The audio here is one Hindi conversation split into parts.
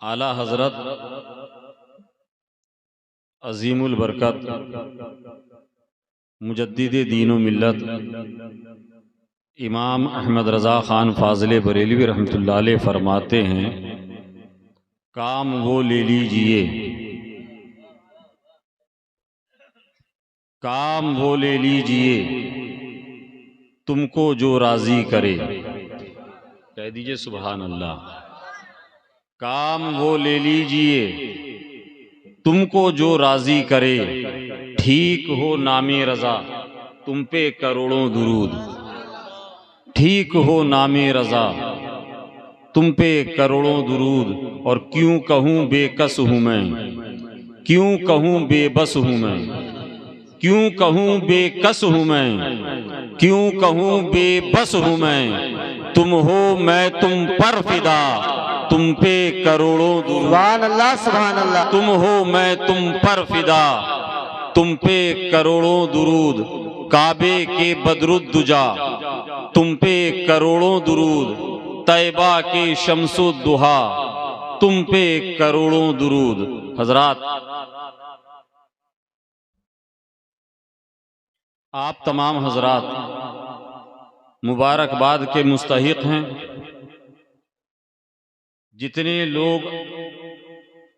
आला हजरत अजीमुल बरकत मुजद्दिद दीन व मिल्लत इमाम अहमद रज़ा ख़ान फ़ाज़िल बरेलवी रहमतुल्लाह अलैह फरमाते हैं, काम वो ले लीजिए, काम वो ले लीजिए तुमको जो राज़ी करे। कह दीजिए सुभान अल्लाह। काम वो ले लीजिए तुमको जो राज़ी करे, ठीक हो नामे रज़ा तुम पे करोड़ों दुरूद। ठीक हो नामे रज़ा तुम पे करोड़ों दुरूद। और क्यों कहूँ बेकस हूँ मैं, क्यों कहूँ बेबस हूँ मैं, क्यों कहूँ बेकस हूँ मैं, क्यों कहूँ बेबस हूँ मैं। तुम हो मैं तुम पर फिदा तुम पे करोड़ों दुरूद। सुभान अल्लाह सुभान अल्लाह। तुम हो मैं तुम पर फिदा तुम पे करोड़ों दुरूद। काबे के बदरुद्दुजा तुम पे करोड़ों दुरूद। तैबा के शम्सुद्दुहा तुम पे करोड़ों दुरूद। हजरात, आप तमाम हजरात मुबारकबाद के मुस्तहिक हैं। जितने लोग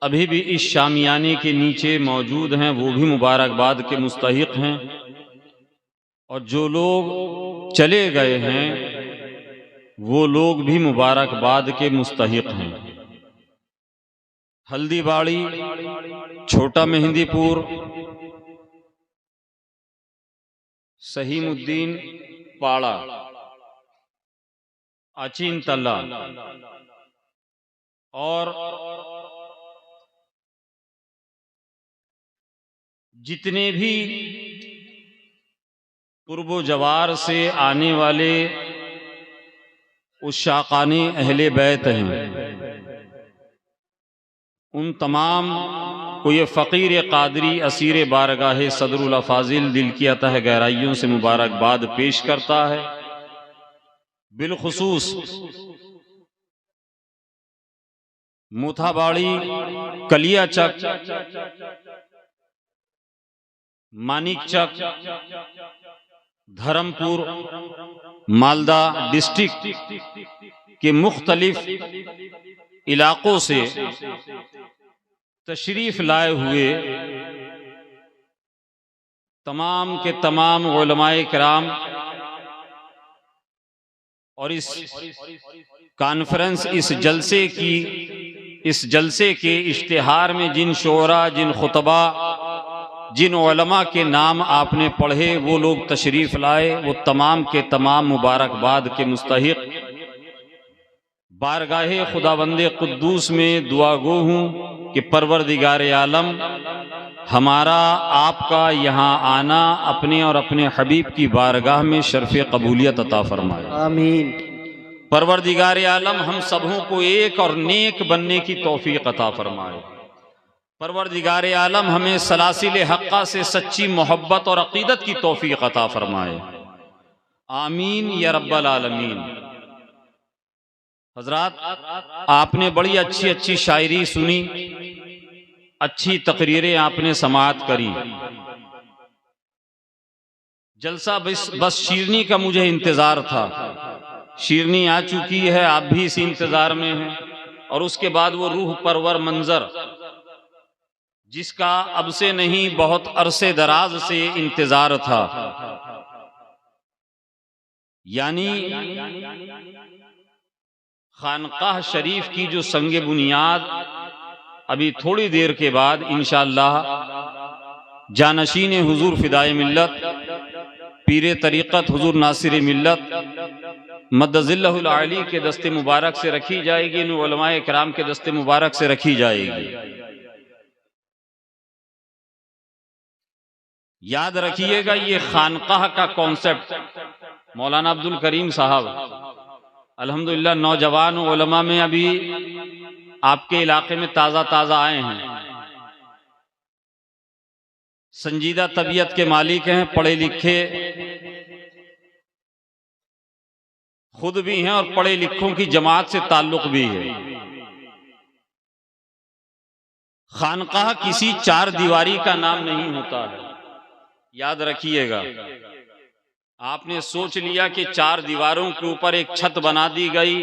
अभी भी इस शामियाने के नीचे मौजूद हैं वो भी मुबारकबाद के मुस्तहिक हैं, और जो लोग चले गए हैं वो लोग भी मुबारकबाद के मुस्तहिक हैं। हल्दीबाड़ी, छोटा मेहंदीपुर, सहीमुद्दीन पाड़ा, अचीन तल्ला और जितने भी पूर्व जवार से आने वाले उस शाकानी अहले बैत हैं, उन तमाम को ये फ़कीर कादरी असीर बारगाह सदरुल अफाजिल दिल की अतः गहराइयों से मुबारकबाद पेश करता है। बिलखुसूस मुथाबाड़ी, कलिया चक, मानिक चक, धर्मपुर, मालदा डिस्ट्रिक्ट के मुख्तलिफ इलाकों से तशरीफ लाए हुए तमाम के तमाम उलमाए किराम और इस कॉन्फ्रेंस, इस जलसे के इश्तिहार में जिन शोरा, जिन खुतबा, जिन उलमा के नाम आपने पढ़े वो लोग तशरीफ लाए, वो तमाम के तमाम मुबारकबाद के मुस्तहिक। बारगाहे खुदावंदे कुद्दूस में दुआ गो हूँ कि परवरदिगार आलम हमारा आपका यहाँ आना अपने और अपने हबीब की बारगाह में शर्फ कबूलियत अता फरमाए। आमीन। परवरदिगार आलम हम सबों को एक और नेक बनने की तौफीक अता फरमाए। परवरदिगार आलम हमें सलासिल हक्का से सच्ची मोहब्बत और अकीदत की तौफीक अता फरमाए। आमीन या रब्बल आलमीन। हजरात, आपने बड़ी अच्छी अच्छी शायरी सुनी, अच्छी तकरीरें आपने समाअत करी। जलसा बस शीरनी का मुझे इंतजार था। शीरनी आ चुकी है, आप भी इसी इंतजार में हैं। और उसके बाद वो रूह परवर मंजर जिसका अब से नहीं बहुत अरसे दराज से इंतजार था, यानी खानकाह शरीफ की जो संगे बुनियाद अभी थोड़ी देर के बाद इंशाअल्लाह जानशीन हुजूर फिदाए मिल्लत पीरे तरीक़त हुजूर नासिर मिल्लत मद्दज़िल्लहुल आली के दस्ते मुबारक से रखी जाएगी, इन उलमाए किराम के दस्ते मुबारक से रखी जाएगी। याद रखिएगा, ये खानकाह का कॉन्सेप्ट मौलाना अब्दुल करीम साहब अल्हम्दुलिल्लाह नौजवान उलमा में अभी आपके इलाके में ताज़ा ताज़ा आए हैं, संजीदा तबीयत के मालिक हैं, पढ़े लिखे खुद भी हैं और पढ़े लिखों की जमात से ताल्लुक भी है। खानकाह किसी चार दीवारी का नाम नहीं होता है, याद रखिएगा। आपने सोच लिया कि चार दीवारों के ऊपर एक छत बना दी गई,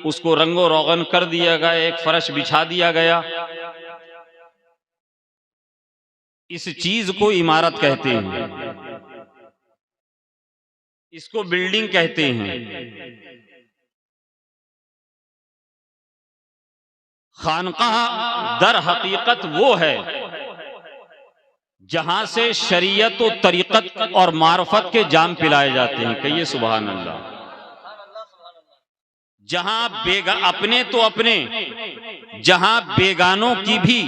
उसको रंगो रोगन कर दिया गया, एक फर्श बिछा दिया गया, इस चीज को इमारत कहते हैं, इसको बिल्डिंग कहते हैं। खानकाह दर हकीकत वो है जहां से शरीयत और तरीकत और मार्फत के जाम पिलाए जाते हैं। कहिए सुभान अल्लाह। जहां अपने तो अपने, जहां बेगानों की भी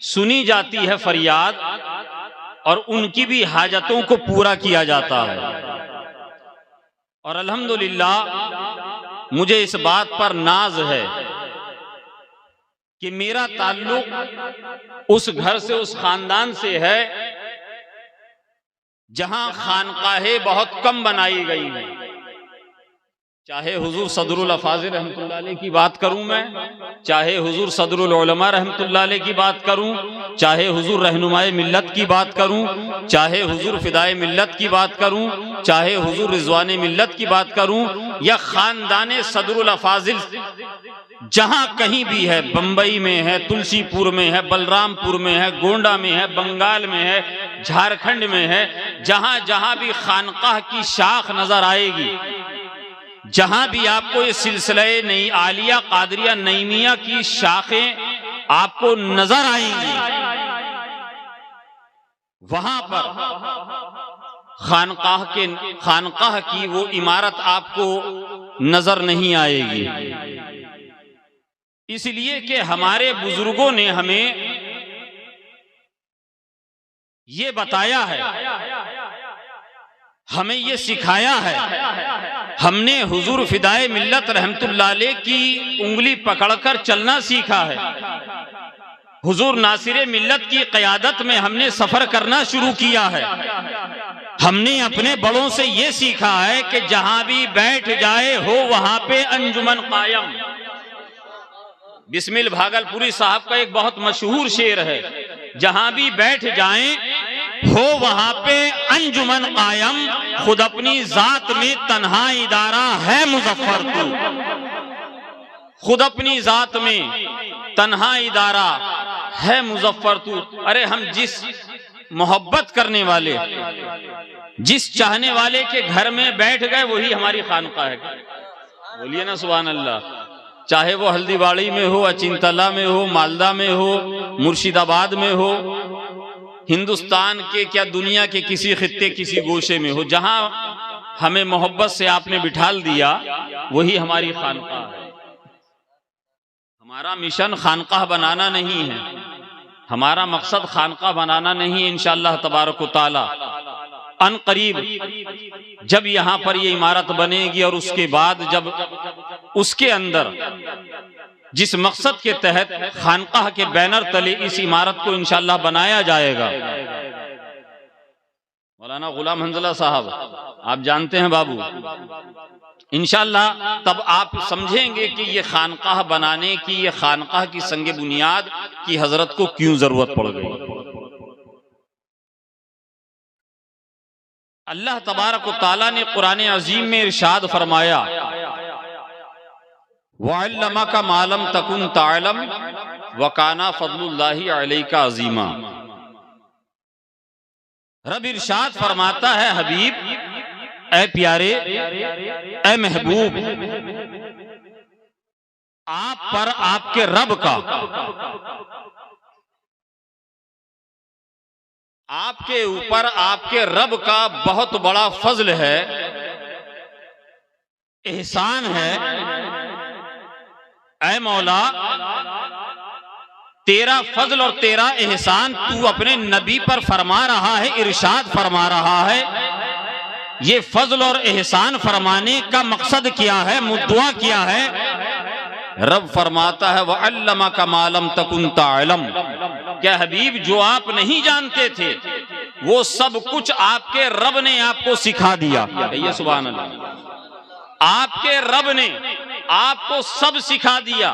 सुनी जाती है फरियाद और उनकी भी हाजतों को पूरा किया जाता है। और अल्हम्दुलिल्लाह मुझे इस बात पर नाज है कि मेरा ताल्लुक उस घर से, उस खानदान से है जहां खानकाहें बहुत कम बनाई गई हैं। चाहे हुजूर सदरुल अफाजिल रहमतुल्लाह अलैह की बात करूं मैं, चाहे हुजूर सदरुल उलमा रहमतुल्लाह अलैह की बात करूं, चाहे हुजूर रहनुमाए मिल्लत की बात करूं, चाहे हुजूर फिदाए मिल्लत की बात करूं, चाहे हुजूर रिजवाने मिल्लत की बात करूं, या खानदाने सदरुल अफाजिल जहां कहीं भी है, बंबई में है, तुलसीपुर में है, बलरामपुर में है, गोंडा में है, बंगाल में है, झारखंड में है, जहां जहां भी खानकाह की शाख नजर आएगी, जहां भी आपको ये सिलसिले नई आलिया कादरिया नईमिया की शाखें आपको नजर आएंगी, वहां पर खानकाह की वो इमारत आपको नजर नहीं आएगी। इसलिए कि हमारे बुजुर्गों ने हमें ये बताया है, हमें ये सिखाया है। हमने हुजूर फिदाए मिल्लत रहमतुल्लाह अलैह की उंगली पकड़कर चलना सीखा है। हुजूर नासिरे मिल्लत की क़यादत में हमने सफर करना शुरू किया है। हमने अपने बड़ों से ये सीखा है कि जहां भी बैठ जाए हो वहां पे अंजुमन कायम। बिस्मिल भागलपुरी साहब का एक बहुत मशहूर शेर है, जहां भी बैठ जाएं हो वहां पे अंजुमन कायम, खुद अपनी जात में तन्हा इदारा है मुजफ्फरपुर। खुद अपनी जात में तन्हा इदारा है मुजफ्फरपुर। अरे हम जिस मोहब्बत करने वाले, जिस चाहने वाले के घर में बैठ गए वही हमारी खानकाह है। बोलिए ना सुभान अल्लाह। चाहे वो हल्दीबाड़ी में हो, अचिंतला में हो, मालदा में हो, मुर्शिदाबाद में हो, हिंदुस्तान के क्या दुनिया के किसी खित्ते किसी गोशे में हो, जहां हमें मोहब्बत से आपने बिठाल दिया वही हमारी खानकाह है। हमारा मिशन खानकाह बनाना नहीं है, हमारा मकसद खानकाह बनाना नहीं है। इंशाअल्लाह तबारक व तआला अन करीब जब यहाँ पर ये इमारत बनेगी और उसके बाद जब उसके अंदर जिस मकसद के तहत खानकाह के बैनर तले इस इमारत को इंशाअल्लाह बनाया जाएगा, मौलाना गुलाम हंजला साहब आप जानते हैं बाबू, इंशाअल्लाह तब आप समझेंगे कि ये खानकाह बनाने की, ये खानकाह की संगे बुनियाद की हजरत को क्यों जरूरत पड़ गई। अल्लाह तबारक व तआला ने कुरान अजीम में इरशाद फरमाया, वअल्लमका मालम तकुन तालम वकाना फज़लुल्लाहि अलैका अज़ीमा। रब इरशाद फरमाता है, हबीब, ए प्यारे, ए महबूब, आप पर आपके रब का, आपके ऊपर आपके रब का बहुत बड़ा फजल है, एहसान है। ऐ मौला, तेरा फजल और तेरा एहसान तू अपने नबी पर फरमा रहा है, इरशाद फरमा रहा है। ये फजल और एहसान फरमाने का मकसद क्या है, मुद्दा क्या है? रब फरमाता है, वअल्लमका मालम तकुन तालम। क्या हबीब, जो आप नहीं जानते थे वो सब कुछ आपके रब ने आपको सिखा दिया। ये सुभान अल्लाह। आपके रब ने आपको सब सिखा दिया।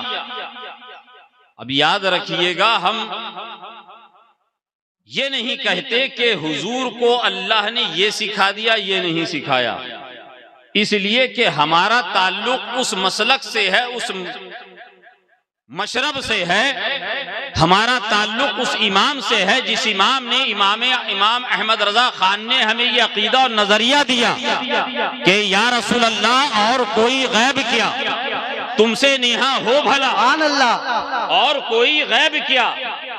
अब याद रखिएगा, हम ये नहीं कहते कि हुजूर को अल्लाह ने ये सिखा दिया, ये नहीं सिखाया, इसलिए कि हमारा ताल्लुक उस मसलक से है, उस मशरब से है, हमारा ताल्लुक उस इमाम से है जिस इमाम ने इमाम अहमद रजा खान ने हमें ये अकीदा और नजरिया दिया कि या रसूल अल्लाह और कोई गैब किया तुमसे नेहा हो भला, अल्लाह और कोई गैब किया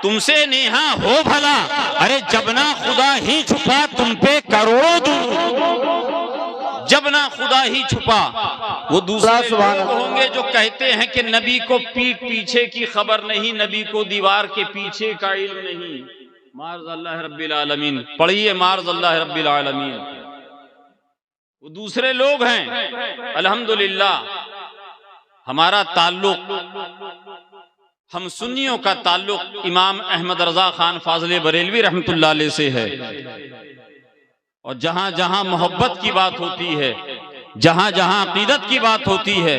तुमसे नेहा हो भला, अरे जब ना खुदा ही छुपा तुम पे करोड़ों दूर, जब ना खुदा ही छुपा। वो दूसरे लोग होंगे जो कहते हैं कि नबी को पीठ पीछे की खबर नहीं, नबी को दीवार के पीछे का इल्म नहीं। मार्ज़ अल्लाह रब्बिल आलमीन, पढ़िए मार्ज़ अल्लाह रब्बिल आलमीन। वो दूसरे लोग हैं। अल्हम्दुलिल्लाह हमारा ताल्लुक, हम सुन्नियों का ताल्लुक इमाम अहमद रजा खान फाजले बरेलवी रहमतुल्लाह अलैह से है। और जहां जहां मोहब्बत की बात होती है, जहां जहां अकीदत की बात होती है,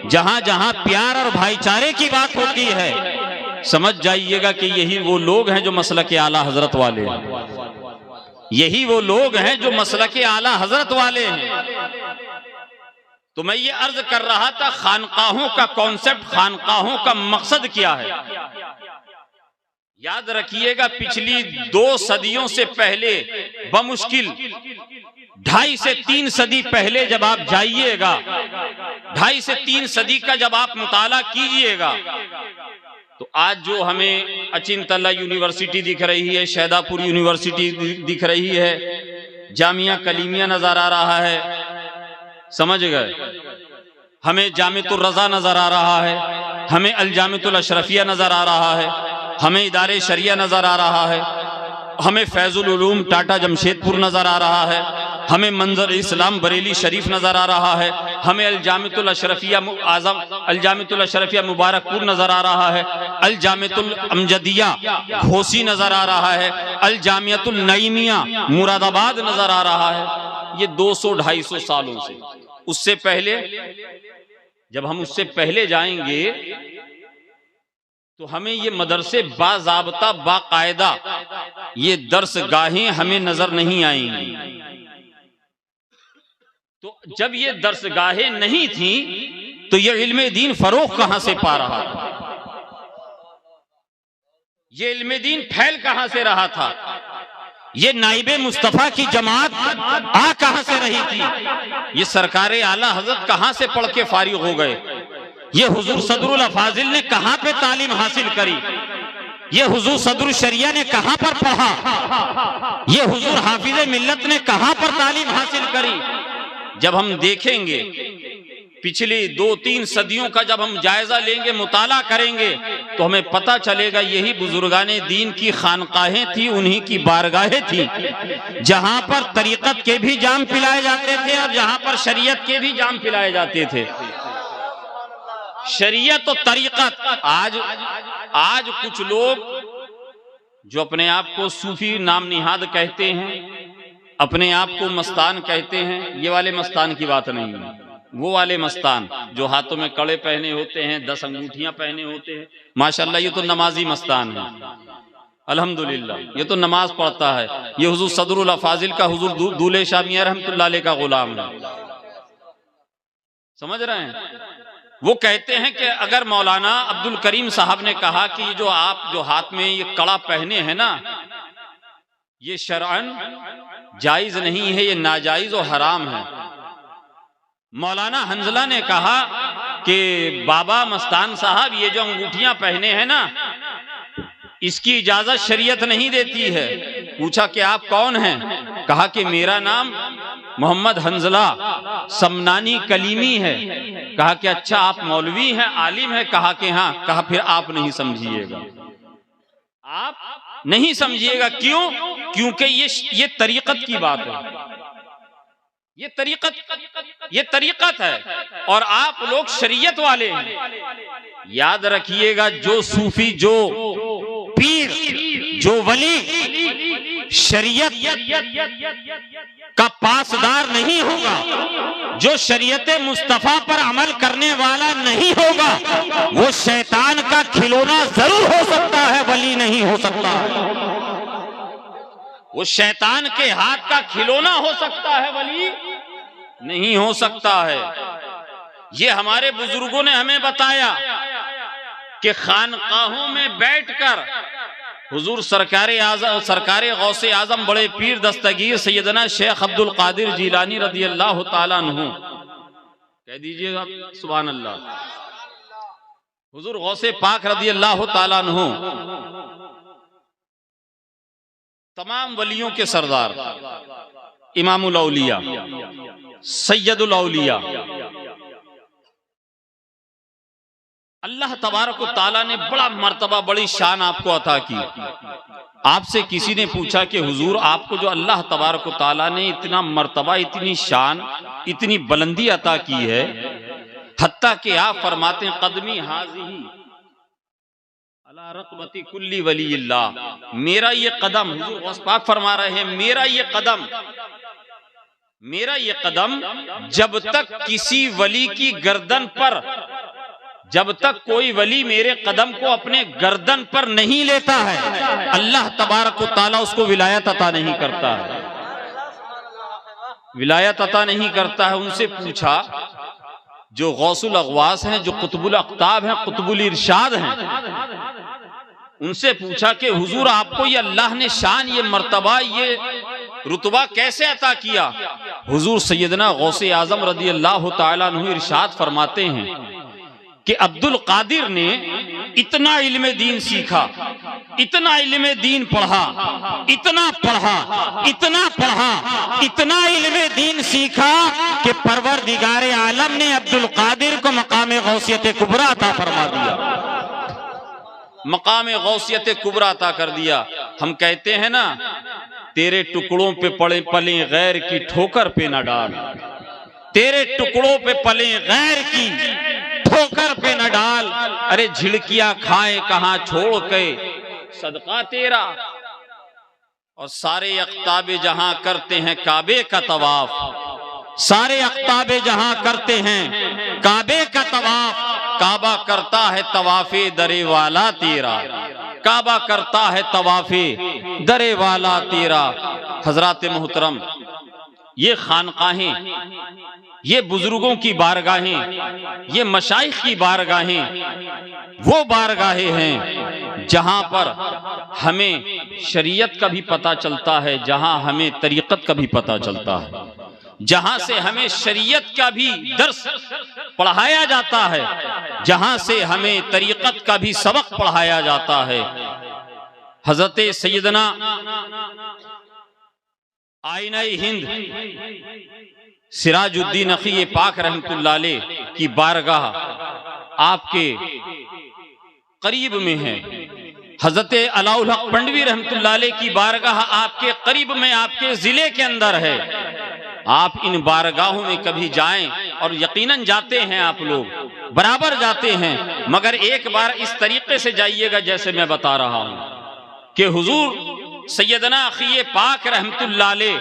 जहां जहां प्यार और भाईचारे की बात होती है, समझ जाइएगा कि यही वो लोग हैं जो मसलक आला हजरत वाले हैं, यही वो लोग हैं जो मसलक आला हजरत वाले हैं। तो मैं ये अर्ज कर रहा था, खानकाहों का कॉन्सेप्ट, खानकाहों का मकसद क्या है। याद रखिएगा, पिछली 2 सदियों से पहले, बमुश्किल 2.5 से 3 सदी पहले जब आप जाइएगा, 2.5 से 3 सदी का जब आप मुताला कीजिएगा, तो आज जो हमें अचिंतला यूनिवर्सिटी दिख रही है, शहदापुर यूनिवर्सिटी दिख रही है, जामिया कलीमिया नजर आ रहा है, समझ गए, हमें जामितुर रजा नजर आ रहा है, हमें अल जामितुल अशरफिया नजर आ रहा है, हमें इदारे शरिया नजर आ रहा है, हमें फैजुल उलूम टाटा जमशेदपुर नजर आ रहा है, हमें मंजर इस्लाम बरेली शरीफ नजर आ रहा है, हमें अल जामितुल अशरफिया आजम अल जामितुल अशरफिया मुबारकपुर नजर आ रहा है, अल जामितुल अमजदिया घोसी नजर आ रहा है, अल जामियतुल नईमिया मुरादाबाद नजर आ रहा है। ये 200-250 सालों से, उससे पहले जब हम उससे पहले जाएंगे तो हमें ये मदरसे बाज़ाब्ता बाकायदा ये दर्स गाहें हमें नजर नहीं आएंगी। तो जब ये दर्स गाहें नहीं थी तो ये इल्मे दीन फरोख कहां से पा रहा था, ये इल्मे दीन फैल कहां से रहा था, ये नाइबे मुस्तफा की जमात आ कहां से रही थी, ये सरकारे आला हजरत कहां से पढ़ के फारिग हो गए, ये हुजूर सदरुल अफाजिल ने कहां पे तालीम हासिल करी, ये हुजूर सदरुल शरिया ने कहां पर पढ़ा, ये हुजूर हाफिज मिल्लत ने कहां पर तालीम हासिल करी। जब हम देखेंगे पिछली 2-3 सदियों का जब हम जायजा लेंगे, मुताला करेंगे, तो हमें पता चलेगा यही बुजुर्गाने दीन की खानकाहें थी, उन्हीं की बारगाहें थी, जहां पर तरीकत के भी जाम पिलाए जाते थे और जहां पर शरीयत के भी जाम पिलाए जाते थे। शरीयत और तरीकत, आज कुछ लोग जो अपने आप को सूफी नाम निहाद कहते हैं, अपने आप को मस्तान कहते हैं, ये वाले मस्तान की बात नहीं है। वो वाले मस्तान जो हाथों में कड़े पहने होते हैं, 10 अंगूठियां पहने होते हैं, माशाल्लाह ये तो नमाजी मस्तान है, अल्हम्दुलिल्लाह ये तो नमाज पढ़ता है, ये हुजूर सदरुल अफाजिल का हुजूर दूल्हे शाह मियां रहमतुल्लाह अलैह का गुलाम है। समझ रहे हैं? वो कहते हैं कि अगर मौलाना अब्दुल करीम साहब ने कहा कि जो आप जो हाथ में ये कड़ा पहने हैं ना, ये शरअन जायज नहीं है, ये नाजायज और हराम है। मौलाना हंजला ने कहा कि बाबा मस्तान साहब ये जो अंगूठियां पहने हैं ना, इसकी इजाजत शरीयत नहीं देती है। पूछा कि आप कौन हैं? कहा कि मेरा नाम मोहम्मद हंजला समनानी कलीमी है। कहा कि अच्छा आप मौलवी हैं, आलिम हैं? कहा कि हाँ। कहा फिर आप नहीं समझिएगा, आप नहीं समझिएगा। क्यों? क्योंकि ये तरीकत की बात है, ये तरीकत है और आप लोग शरीयत वाले हैं। याद रखिएगा, जो सूफी, जो पीर, जो वली शरीयत का पासदार नहीं होगा, जो शरीयत मुस्तफा पर अमल करने वाला नहीं होगा, वो शैतान का खिलौना हो सकता है। वो शैतान के हाथ का खिलौना हो सकता है, वली नहीं हो सकता है। ये हमारे बुजुर्गों ने हमें बताया कि खानकाहों में बैठकर हुजूर सरकारे गौसे आजम बड़े पीर दस्तगीर सैयदना शेख अब्दुल कादिर जिलानी रदी अल्लाह ताला अन्हु, कह दीजिएगा सुभान अल्लाह, हुजूर गौसे पाक रदी अल्लाह ताला अन्हु तमाम वलियों के सरदार, इमामुल औलिया, सैयदुल औलिया, अल्लाह तबारक व ताला ने बड़ा मर्तबा बड़ी शान आपको अता की। आपसे किसी ने पूछा कि हुजूर आपको जो अल्लाह तबारक व ताला ने इतना मर्तबा, इतनी शान, इतनी बुलंदी अता की है, हत्ता कि आप फरमाते हैं कदमी हाज़िही अला रक़बती कुल्ली वलील्लाह, मेरा ये कदम, हुजूर गौस पाक फरमा रहे हैं, मेरा ये कदम जब तक किसी वली की गर्दन पर, जब तक कोई वली मेरे कदम को अपने गर्दन पर नहीं लेता है, अल्लाह तबारक व ताला उसको विलायत अता नहीं करता है, विलायत अता नहीं करता है। उनसे पूछा जो गौसुल अगवास हैं, जो कुतुबुल अक्ताब हैं, कुतुबुल इरशाद हैं, उनसे पूछा कि हुजूर आपको ये अल्लाह ने शान, ये मर्तबा, ये रुतबा कैसे अता किया? हुजूर सैयदना गौसे आजम रदी अल्लाह ताला अन्हु इरशाद फरमाते हैं कि अब्दुल कादिर ने इतना इल्मे दीन सीखा, इतना इल्मे दीन पढ़ा, इतना पढ़ा, इतना पढ़ा, इतना इल्मे दीन सीखा कि परवरदिगारे आलम ने अब्दुल कादिर को मकाम गौसियत कुबरा अता फरमा दिया, मकाम गौसियत कुबरा अता कर दिया। हम कहते हैं ना, तेरे टुकड़ों पे पले पले गैर की ठोकर पे न डाल, तेरे टुकड़ों पे पले गैर की ठोकर पे न डाल, अरे झिड़कियां खाए कहां छोड़ के सदका तेरा। और सारे अख्ताबे जहां करते हैं काबे का तवाफ, सारे अख्ताबे जहां करते हैं काबे का तवाफ, काबा करता है तवाफे दरे वाला तेरा, काबा करता है तवाफे दरे वाला तेरा। हजरात मोहतरम, ये खानकाहें, ये बुजुर्गों की बारगाहें, ये मशाइख की बारगाहें वो बारगाहें हैं जहां पर हमें शरीयत का भी पता चलता है, जहां हमें तरीक़त का भी पता चलता है, जहां से हमें शरीयत का भी दर्स पढ़ाया जाता है, जहां से हमें तरीक़त का भी सबक पढ़ाया जाता है। हज़रत सैयदना आईना-ए हिंद सिराजुद्दीन अखी पाक रहमतुल्लाह अलैह की बारगाह आपके करीब में है। हजरत अलाउल हक पंडवी रहमतुल्लाह अलैह की बारगाह आपके करीब में, आपके जिले के अंदर है। आप इन बारगाहों में कभी जाएं, और यकीनन जाते हैं आप लोग, बराबर जाते हैं, मगर एक बार इस तरीके से जाइएगा जैसे मैं बता रहा हूं कि हुजूर सैयदना अखी पाक रहमतुल्लाह अलैह,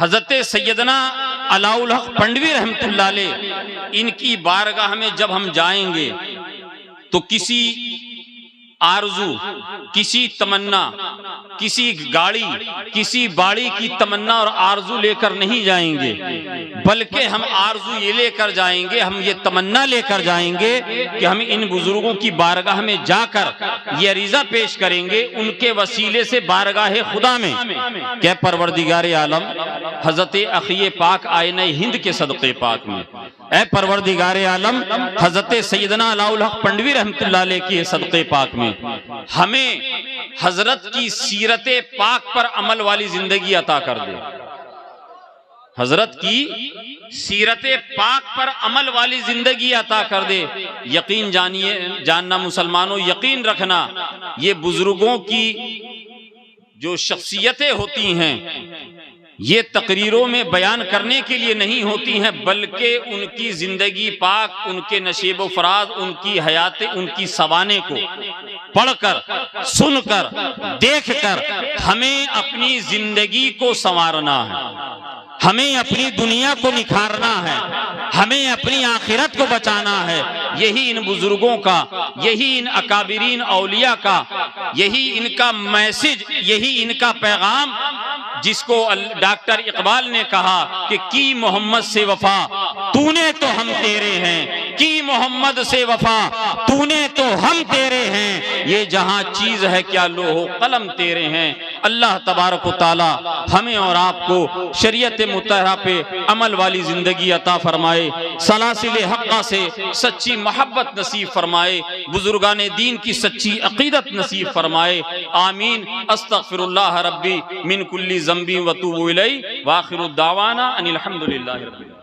हजरत सैयदना अलाउल हक पंडवी रहमतुल्लाह अलैह, इनकी बारगाह में जब हम जाएंगे तो किसी आरजू, किसी तमन्ना, किसी गाड़ी, किसी बाड़ी की तमन्ना और आरजू लेकर नहीं जाएंगे, बल्कि हम आरजू ये लेकर जाएंगे, हम ये तमन्ना लेकर जाएंगे कि हम इन बुजुर्गों की बारगाह में जाकर ये अरीजा पेश करेंगे, उनके वसीले से बारगाह खुदा में क्या परवरदिगारे आलम हजरत अखी पाक आईना हिंद के सदक़े पाक में, ऐ परवरदिगारे आलम हजरत सैयदना अलाउल हक पंडवी रहमतुल्लाह अलैह के सदक़े पाक में हमें हजरत की सीरत पाक पर अमल वाली जिंदगी अता कर दे। हजरत की सीरत पाक पर अमल वाली जिंदगी अता कर दे। यकीन जानिए, जानना मुसलमानों, यकीन रखना, ये बुजुर्गों की जो शख्सियतें होती हैं ये तकरीरों में बयान करने के लिए नहीं होती हैं, बल्कि उनकी जिंदगी पाक, उनके नशीब व फराज, उनकी हयात, उनकी सवाने को पढ़कर, सुनकर, देखकर हमें अपनी जिंदगी को संवारना है, हमें अपनी दुनिया को निखारना है, हमें अपनी आखिरत को बचाना है। यही इन बुजुर्गों का, यही इन अकाबिरीन औलिया का, यही इनका मैसेज, यही इनका पैगाम, जिसको डॉक्टर इकबाल ने कहा कि की मोहम्मद से वफा तूने तो हम तेरे हैं, की मोहम्मद से वफा तूने तो हम तेरे हैं, ये जहां चीज है क्या लोहो कलम तेरे हैं। अल्लाह तबारक व तआला हमें और आपको शरीयत मुतहरा पे अमल वाली जिंदगी अता फरमाए, सलासिल हक्का से सच्ची मोहब्बत नसीब फरमाए, बुजुर्गान दीन की सच्ची अकीदत नसीब फरमाए। आमीन। अस्तगफिरुल्लाह रब्बी मिन कुल्ली ज़ंबी व तूबु इलैहि व आखिरु दावाना अनिल हम्दुलिल्लाहि रब्बिल आलमीन।